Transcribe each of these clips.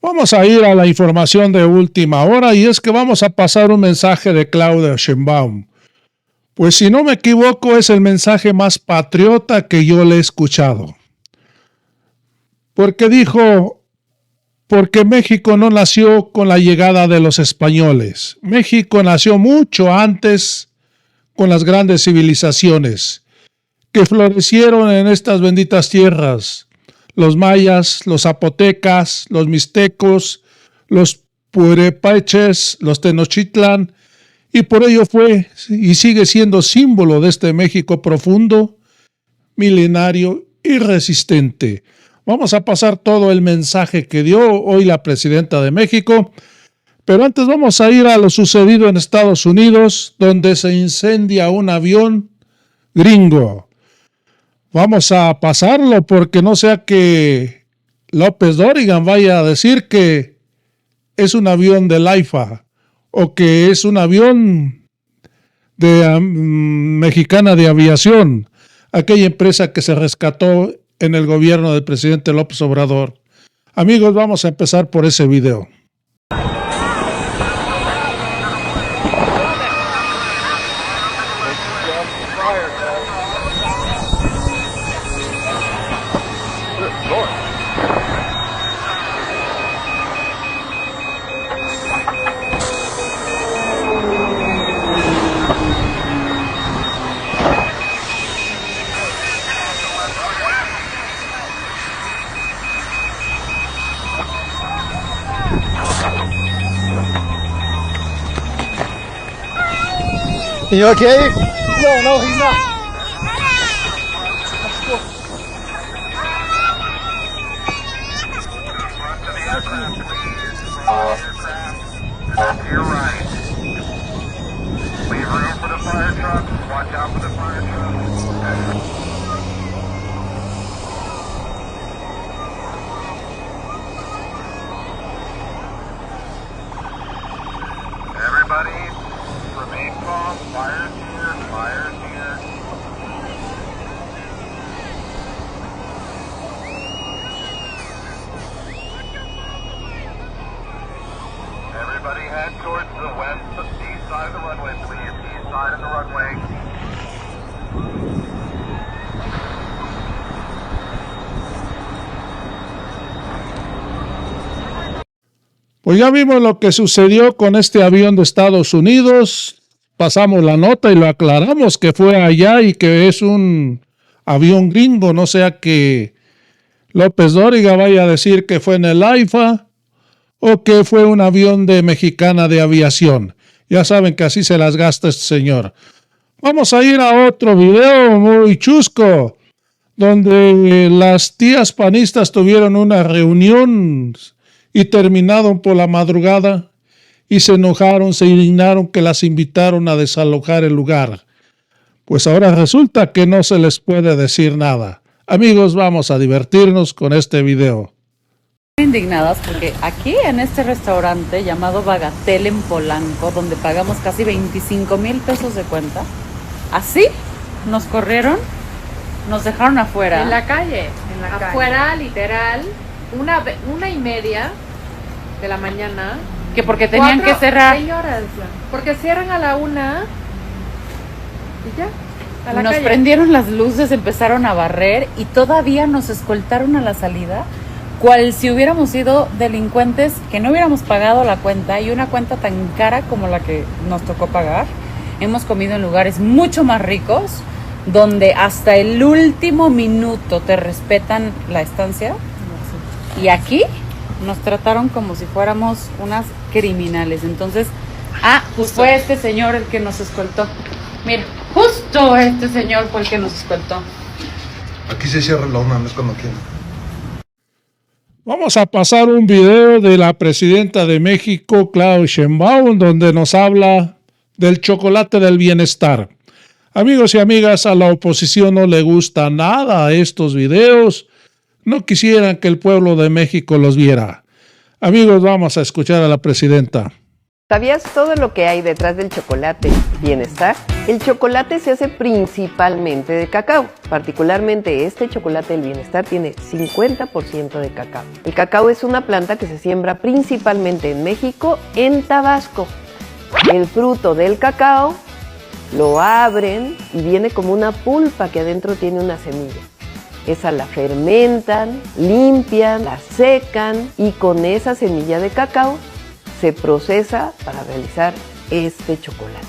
Vamos a ir a la información de última hora y es que vamos a pasar un mensaje de Claudia Sheinbaum. Pues si no me equivoco es el mensaje más patriota que yo le he escuchado. Porque dijo, porque México no nació con la llegada de los españoles. México nació mucho antes con las grandes civilizaciones que florecieron en estas benditas tierras. Los mayas, los zapotecas, los mixtecos, los purepeches, los tenochtitlan, y por ello fue y sigue siendo símbolo de este México profundo, milenario y resistente. Vamos a pasar todo el mensaje que dio hoy la presidenta de México, pero antes vamos a ir a lo sucedido en Estados Unidos, donde se incendia un avión gringo. Vamos a pasarlo porque no sea que López Dóriga vaya a decir que es un avión del AIFA o que es un avión de Mexicana de Aviación, aquella empresa que se rescató en el gobierno del presidente López Obrador. Amigos, vamos a empezar por ese video. You okay? No, he's not. To your right. Leave room for the fire truck. Watch out for the fire truck. Everybody, remain calm. Fire's here. Fire's here. Everybody head towards the east side of the runway, please. East side of the runway. Pues ya vimos lo que sucedió con este avión de Estados Unidos. Pasamos la nota y lo aclaramos que fue allá y que es un avión gringo, no sea que López Dóriga vaya a decir que fue en el AIFA o que fue un avión de Mexicana de Aviación. Ya saben que así se las gasta este señor. Vamos a ir a otro video muy chusco, donde las tías panistas tuvieron una reunión y terminaron por la madrugada y se enojaron, se indignaron que las invitaron a desalojar el lugar. Pues ahora resulta que no se les puede decir nada. Amigos, vamos a divertirnos con este video. Indignadas porque aquí en este restaurante llamado Bagatel en Polanco, donde pagamos casi 25,000 pesos de cuenta, así nos corrieron, nos dejaron afuera. En la calle, afuera, literal, 1:30 de la mañana. Que porque tenían que cerrar. Señoras, porque cierran a la 1 y ya, a la Nos calle. prendieron las luces, empezaron a barrer y todavía nos escoltaron a la salida, cual si hubiéramos sido delincuentes que no hubiéramos pagado la cuenta, y una cuenta tan cara como la que nos tocó pagar. Hemos comido en lugares mucho más ricos, donde hasta el último minuto te respetan la estancia. Y aquí nos trataron como si fuéramos unas criminales. Entonces, pues fue este señor el que nos escoltó. Mira, justo este señor fue el que nos escoltó. Aquí se cierra la una, no es cuando quieren. Vamos a pasar un video de la presidenta de México, Claudia Sheinbaum, donde nos habla del chocolate del bienestar. Amigos y amigas, a la oposición no le gusta nada estos videos. No quisieran que el pueblo de México los viera. Amigos, vamos a escuchar a la presidenta. ¿Sabías todo lo que hay detrás del chocolate Bienestar? El chocolate se hace principalmente de cacao. Particularmente este chocolate del Bienestar tiene 50% de cacao. El cacao es una planta que se siembra principalmente en México, en Tabasco. El fruto del cacao lo abren y viene como una pulpa que adentro tiene una semilla. Esa la fermentan, limpian, la secan y con esa semilla de cacao se procesa para realizar este chocolate.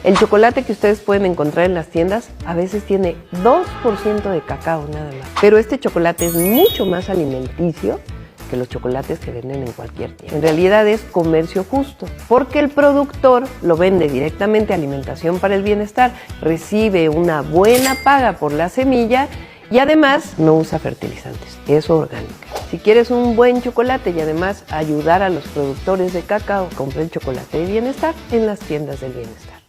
El chocolate que ustedes pueden encontrar en las tiendas a veces tiene 2% de cacao nada más. Pero este chocolate es mucho más alimenticio que los chocolates que venden en cualquier tienda. En realidad es comercio justo, porque el productor lo vende directamente a Alimentación para el Bienestar, recibe una buena paga por la semilla y además no usa fertilizantes, es orgánica. Si quieres un buen chocolate y además ayudar a los productores de cacao, compra el chocolate de Bienestar en las tiendas del Bienestar.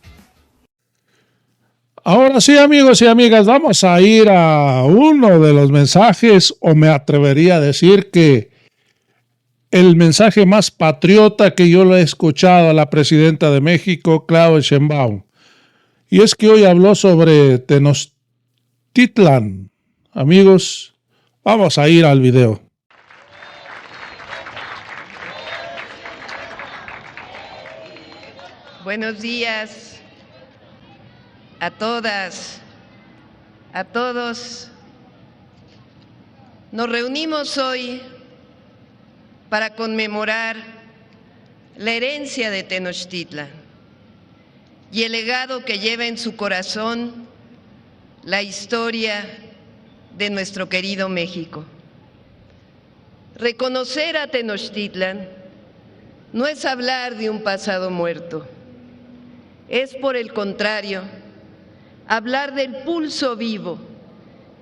Ahora sí, amigos y amigas, vamos a ir a uno de los mensajes, o me atrevería a decir que el mensaje más patriota que yo le he escuchado a la presidenta de México, Claudia Sheinbaum. Y es que hoy habló sobre Tenochtitlan. Amigos, vamos a ir al video. Buenos días a todas, a todos. Nos reunimos hoy para conmemorar la herencia de Tenochtitlan y el legado que lleva en su corazón la historia de nuestro querido México. Reconocer a Tenochtitlan no es hablar de un pasado muerto, es por el contrario, hablar del pulso vivo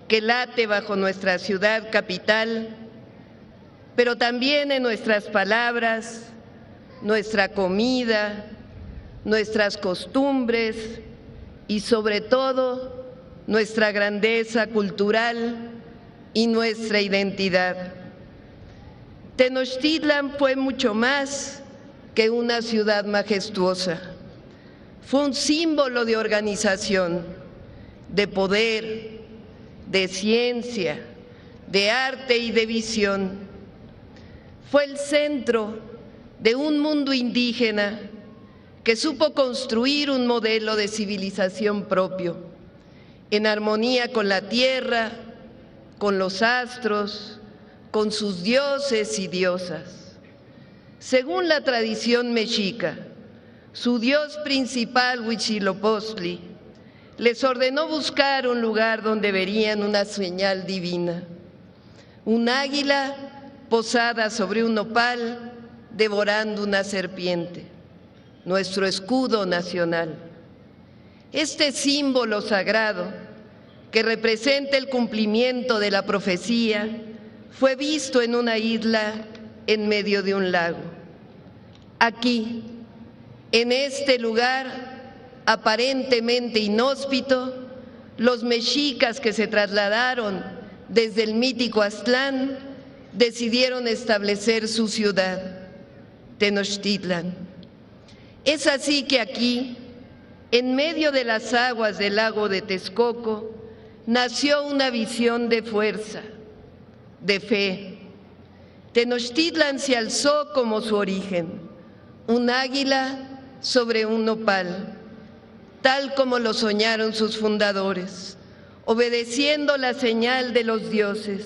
que late bajo nuestra ciudad capital, pero también en nuestras palabras, nuestra comida, nuestras costumbres y sobre todo nuestra grandeza cultural y nuestra identidad. Tenochtitlan fue mucho más que una ciudad majestuosa. Fue un símbolo de organización, de poder, de ciencia, de arte y de visión. Fue el centro de un mundo indígena que supo construir un modelo de civilización propio, en armonía con la tierra, con los astros, con sus dioses y diosas. Según la tradición mexica, su dios principal, Huitzilopochtli, les ordenó buscar un lugar donde verían una señal divina, un águila posada sobre un nopal devorando una serpiente, nuestro escudo nacional. Este símbolo sagrado, que representa el cumplimiento de la profecía, fue visto en una isla en medio de un lago. Aquí, en este lugar aparentemente inhóspito, los mexicas que se trasladaron desde el mítico Aztlán decidieron establecer su ciudad, Tenochtitlan. Es así que aquí, en medio de las aguas del lago de Texcoco, nació una visión de fuerza, de fe. Tenochtitlan se alzó como su origen, un águila sobre un nopal, tal como lo soñaron sus fundadores, obedeciendo la señal de los dioses.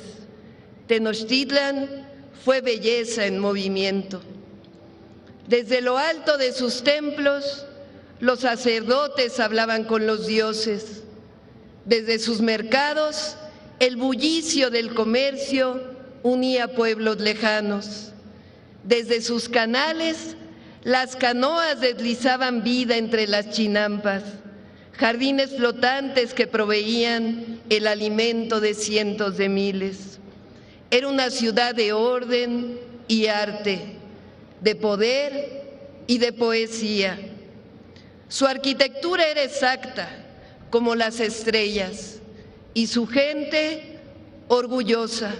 Tenochtitlan fue belleza en movimiento. Desde lo alto de sus templos, los sacerdotes hablaban con los dioses. Desde sus mercados, el bullicio del comercio unía pueblos lejanos. Desde sus canales, las canoas deslizaban vida entre las chinampas, jardines flotantes que proveían el alimento de cientos de miles. Era una ciudad de orden y arte, de poder y de poesía. Su arquitectura era exacta, como las estrellas, y su gente orgullosa.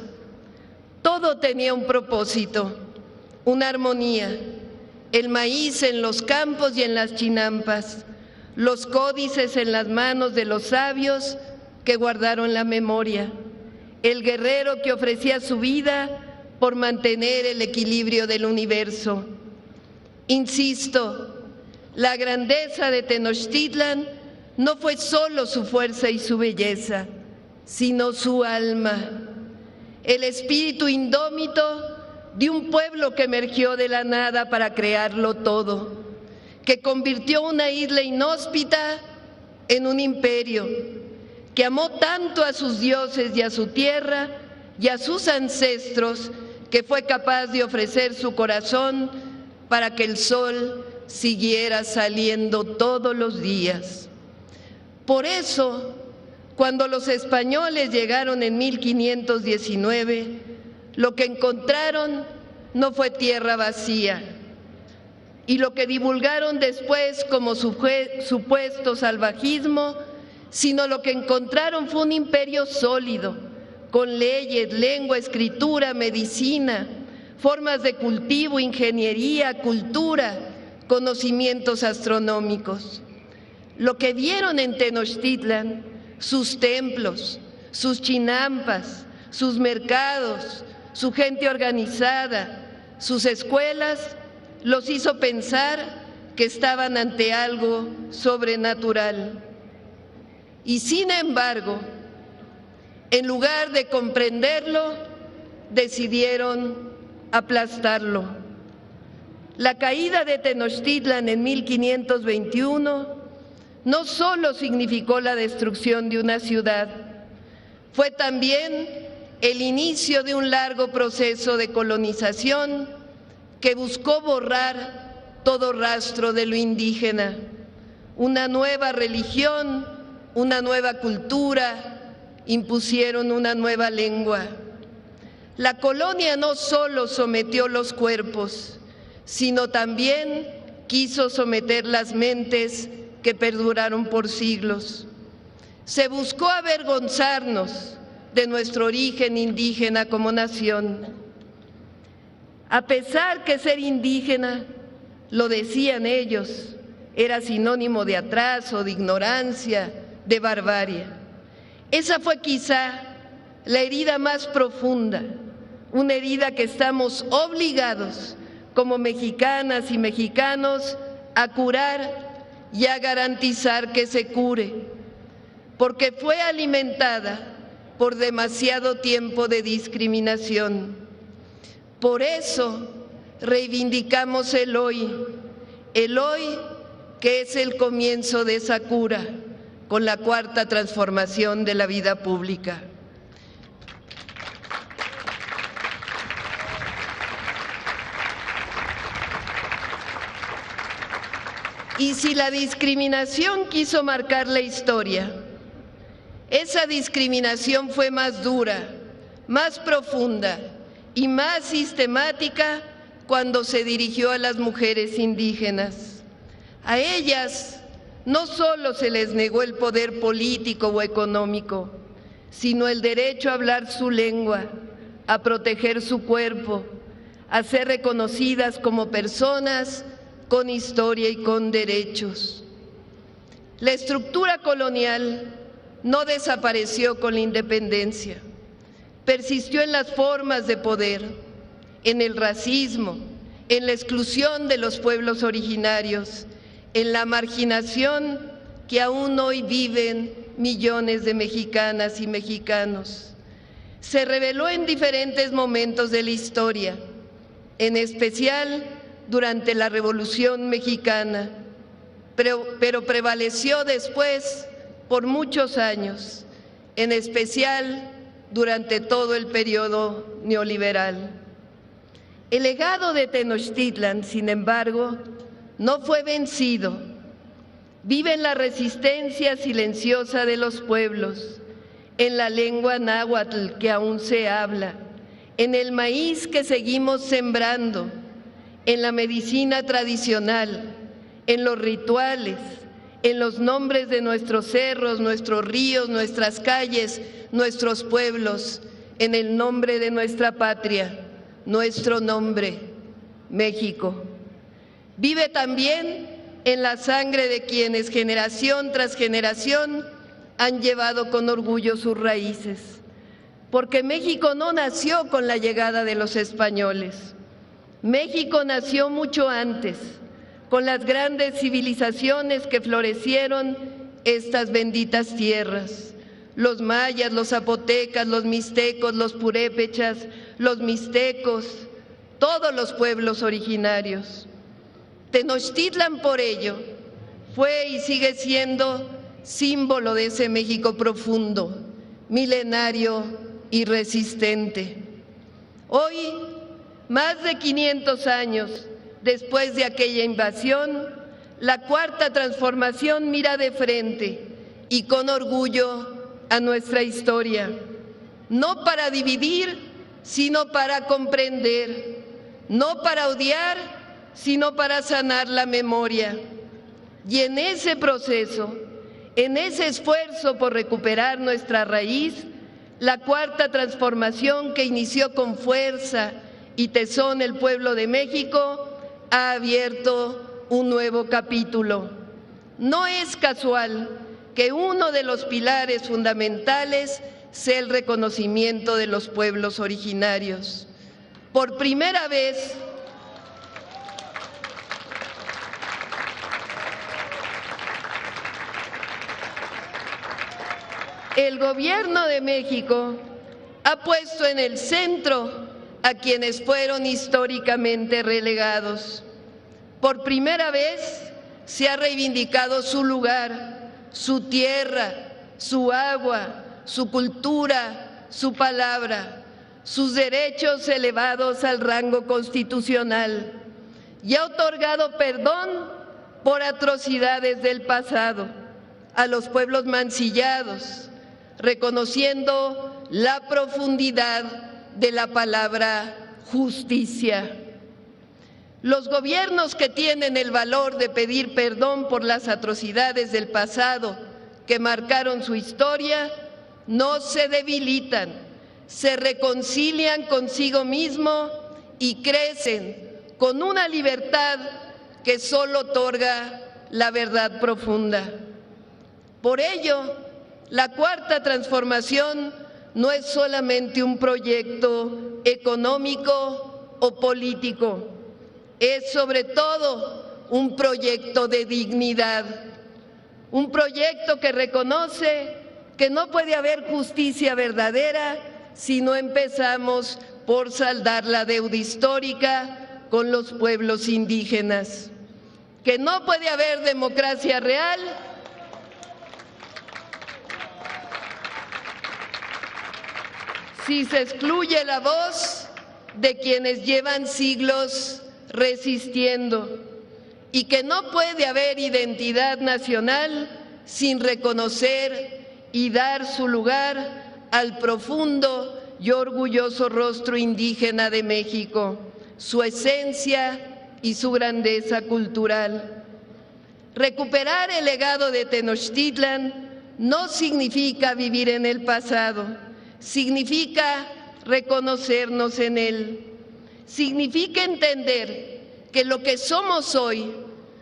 Todo tenía un propósito, una armonía, el maíz en los campos y en las chinampas, los códices en las manos de los sabios que guardaron la memoria, el guerrero que ofrecía su vida por mantener el equilibrio del universo. Insisto, la grandeza de Tenochtitlan no fue solo su fuerza y su belleza, sino su alma, el espíritu indómito de un pueblo que emergió de la nada para crearlo todo, que convirtió una isla inhóspita en un imperio, que amó tanto a sus dioses y a su tierra y a sus ancestros, que fue capaz de ofrecer su corazón para que el sol siguiera saliendo todos los días. Por eso, cuando los españoles llegaron en 1519, lo que encontraron no fue tierra vacía, y lo que divulgaron después como supuesto salvajismo, sino lo que encontraron fue un imperio sólido, con leyes, lengua, escritura, medicina, formas de cultivo, ingeniería, cultura, conocimientos astronómicos. Lo que vieron en Tenochtitlan, sus templos, sus chinampas, sus mercados, su gente organizada, sus escuelas, los hizo pensar que estaban ante algo sobrenatural. Y sin embargo, en lugar de comprenderlo, decidieron aplastarlo. La caída de Tenochtitlan en 1521 no solo significó la destrucción de una ciudad, fue también el inicio de un largo proceso de colonización que buscó borrar todo rastro de lo indígena, una nueva religión, una nueva cultura, impusieron una nueva lengua. La colonia no solo sometió los cuerpos, sino también quiso someter las mentes que perduraron por siglos. Se buscó avergonzarnos de nuestro origen indígena como nación. A pesar que ser indígena, lo decían ellos, era sinónimo de atraso, de ignorancia, de barbarie. Esa fue quizá la herida más profunda, una herida que estamos obligados como mexicanas y mexicanos a curar y a garantizar que se cure, porque fue alimentada por demasiado tiempo de discriminación. Por eso reivindicamos el hoy que es el comienzo de esa cura, con la cuarta transformación de la vida pública. Y si la discriminación quiso marcar la historia, esa discriminación fue más dura, más profunda y más sistemática cuando se dirigió a las mujeres indígenas. A ellas no solo se les negó el poder político o económico, sino el derecho a hablar su lengua, a proteger su cuerpo, a ser reconocidas como personas con historia y con derechos. La estructura colonial no desapareció con la independencia, persistió en las formas de poder, en el racismo, en la exclusión de los pueblos originarios, en la marginación que aún hoy viven millones de mexicanas y mexicanos. Se reveló en diferentes momentos de la historia, en especial durante la Revolución Mexicana, pero prevaleció después por muchos años, en especial durante todo el periodo neoliberal. El legado de Tenochtitlan, sin embargo, no fue vencido. Vive en la resistencia silenciosa de los pueblos, en la lengua náhuatl que aún se habla, en el maíz que seguimos sembrando, en la medicina tradicional, en los rituales, en los nombres de nuestros cerros, nuestros ríos, nuestras calles, nuestros pueblos, en el nombre de nuestra patria, nuestro nombre, México. Vive también en la sangre de quienes generación tras generación han llevado con orgullo sus raíces. Porque México no nació con la llegada de los españoles. México nació mucho antes, con las grandes civilizaciones que florecieron estas benditas tierras. Los mayas, los zapotecas, los mixtecos, los purépechas, los mixtecos, todos los pueblos originarios. Tenochtitlan, por ello, fue y sigue siendo símbolo de ese México profundo, milenario y resistente. Hoy, más de 500 años después de aquella invasión, la Cuarta Transformación mira de frente y con orgullo a nuestra historia, no para dividir, sino para comprender, no para odiar, sino para sanar la memoria. Y en ese proceso, en ese esfuerzo por recuperar nuestra raíz, la Cuarta Transformación que inició con fuerza y tesón el pueblo de México ha abierto un nuevo capítulo. No es casual que uno de los pilares fundamentales sea el reconocimiento de los pueblos originarios. Por primera vez, el Gobierno de México ha puesto en el centro a quienes fueron históricamente relegados. Por primera vez se ha reivindicado su lugar, su tierra, su agua, su cultura, su palabra, sus derechos elevados al rango constitucional y ha otorgado perdón por atrocidades del pasado a los pueblos mancillados, reconociendo la profundidad de la palabra justicia. Los gobiernos que tienen el valor de pedir perdón por las atrocidades del pasado que marcaron su historia no se debilitan, se reconcilian consigo mismo y crecen con una libertad que solo otorga la verdad profunda. Por ello, la Cuarta Transformación no es solamente un proyecto económico o político, es sobre todo un proyecto de dignidad, un proyecto que reconoce que no puede haber justicia verdadera si no empezamos por saldar la deuda histórica con los pueblos indígenas, que no puede haber democracia real si se excluye la voz de quienes llevan siglos resistiendo, y que no puede haber identidad nacional sin reconocer y dar su lugar al profundo y orgulloso rostro indígena de México, su esencia y su grandeza cultural. Recuperar el legado de Tenochtitlan no significa vivir en el pasado, significa reconocernos en él. Significa entender que lo que somos hoy,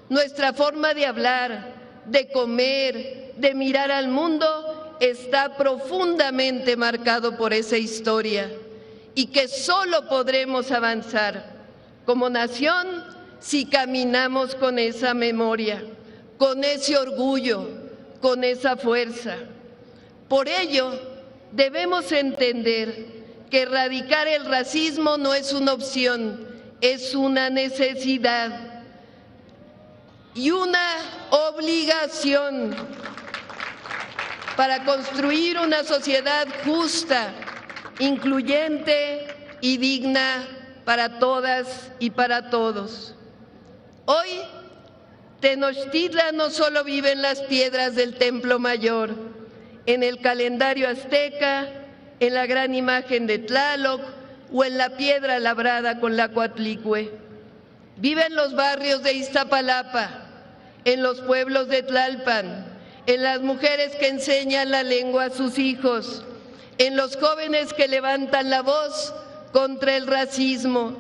nuestra forma de hablar, de comer, de mirar al mundo, está profundamente marcado por esa historia y que solo podremos avanzar como nación si caminamos con esa memoria, con ese orgullo, con esa fuerza. Por ello, debemos entender que erradicar el racismo no es una opción, es una necesidad y una obligación para construir una sociedad justa, incluyente y digna para todas y para todos. Hoy, Tenochtitlan no solo vive en las piedras del Templo Mayor, en el calendario azteca, en la gran imagen de Tlaloc o en la piedra labrada con la Coatlicue. Vive en los barrios de Iztapalapa, en los pueblos de Tlalpan, en las mujeres que enseñan la lengua a sus hijos, en los jóvenes que levantan la voz contra el racismo,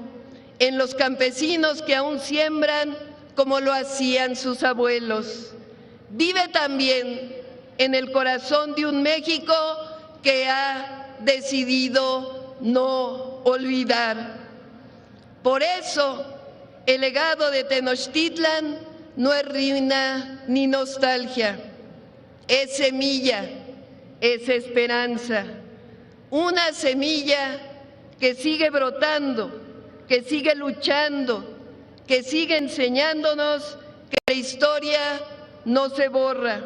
en los campesinos que aún siembran como lo hacían sus abuelos. Vive también en el corazón de un México que ha decidido no olvidar. Por eso, el legado de Tenochtitlan no es ruina ni nostalgia, es semilla, es esperanza, una semilla que sigue brotando, que sigue luchando, que sigue enseñándonos que la historia no se borra,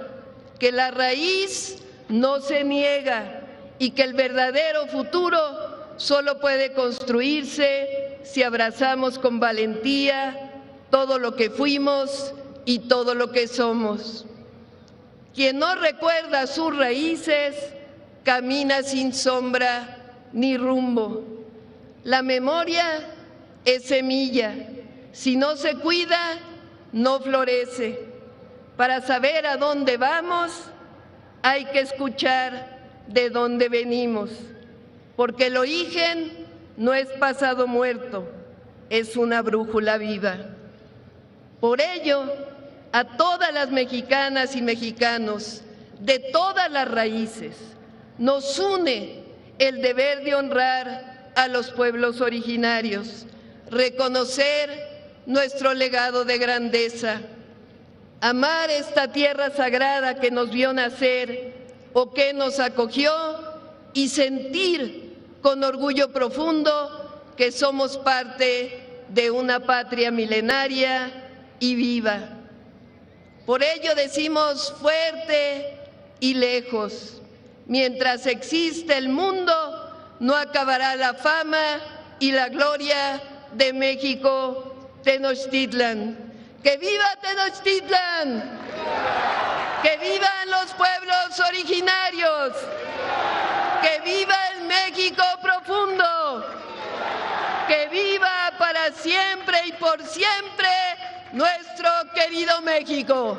que la raíz no se niega y que el verdadero futuro solo puede construirse si abrazamos con valentía todo lo que fuimos y todo lo que somos. Quien no recuerda sus raíces camina sin sombra ni rumbo. La memoria es semilla. Si no se cuida, no florece. Para saber a dónde vamos, hay que escuchar de dónde venimos, porque el origen no es pasado muerto, es una brújula viva. Por ello, a todas las mexicanas y mexicanos de todas las raíces, nos une el deber de honrar a los pueblos originarios, reconocer nuestro legado de grandeza, amar esta tierra sagrada que nos vio nacer o que nos acogió y sentir con orgullo profundo que somos parte de una patria milenaria y viva. Por ello decimos fuerte y lejos, mientras existe el mundo, no acabará la fama y la gloria de México Tenochtitlan. ¡Que viva Tenochtitlan! ¡Que vivan los pueblos originarios! ¡Que viva el México profundo! ¡Que viva para siempre y por siempre nuestro querido México!